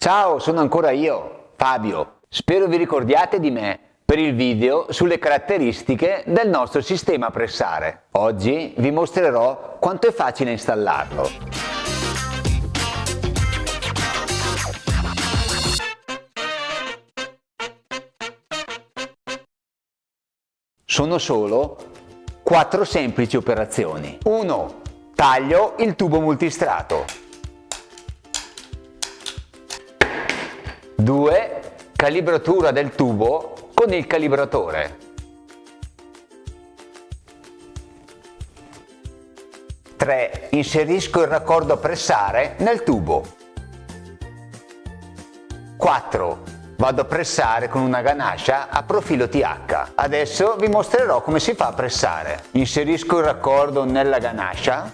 Ciao, sono ancora io, Fabio. Spero vi ricordiate di me per il video sulle caratteristiche del nostro sistema a pressare. Oggi vi mostrerò quanto è facile installarlo. Sono solo 4 semplici operazioni. 1. Taglio il tubo multistrato. 2. Calibratura del tubo con il calibratore. 3. Inserisco il raccordo a pressare nel tubo. 4. Vado a pressare con una ganascia a profilo TH. Adesso vi mostrerò come si fa a pressare. Inserisco il raccordo nella ganascia.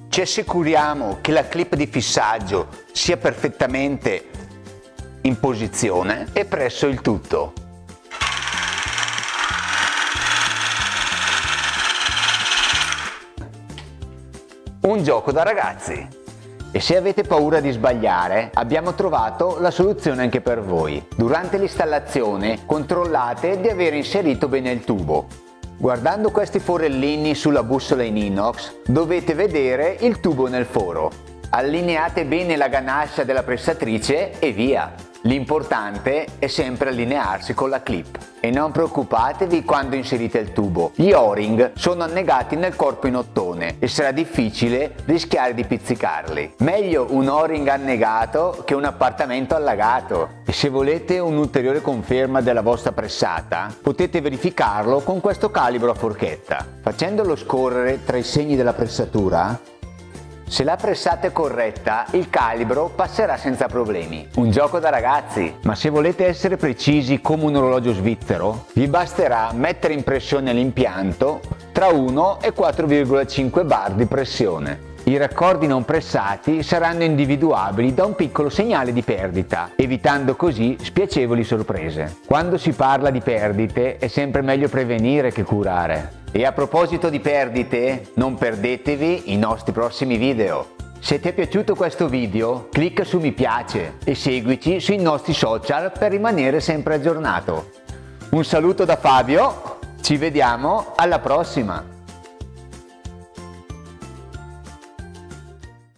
Ci assicuriamo che la clip di fissaggio sia perfettamente in posizione e presso il tutto. Un gioco da ragazzi. E se avete paura di sbagliare, abbiamo trovato la soluzione anche per voi. Durante l'installazione controllate di aver inserito bene il tubo. Guardando questi forellini sulla bussola in inox dovete vedere il tubo nel foro. Allineate bene la ganascia della pressatrice e via! L'importante è sempre allinearsi con la clip. E non preoccupatevi quando inserite il tubo. Gli O-ring sono annegati nel corpo in ottone e sarà difficile rischiare di pizzicarli. Meglio un O-ring annegato che un appartamento allagato. E se volete un'ulteriore conferma della vostra pressata, potete verificarlo con questo calibro a forchetta. Facendolo scorrere tra i segni della pressatura, se la pressata è corretta, il calibro passerà senza problemi. Un gioco da ragazzi! Ma se volete essere precisi come un orologio svizzero, vi basterà mettere in pressione l'impianto tra 1 e 4,5 bar di pressione. I raccordi non pressati saranno individuabili da un piccolo segnale di perdita, evitando così spiacevoli sorprese. Quando si parla di perdite è sempre meglio prevenire che curare. E a proposito di perdite, non perdetevi i nostri prossimi video. Se ti è piaciuto questo video, clicca su mi piace e seguici sui nostri social per rimanere sempre aggiornato. Un saluto da Fabio, ci vediamo alla prossima!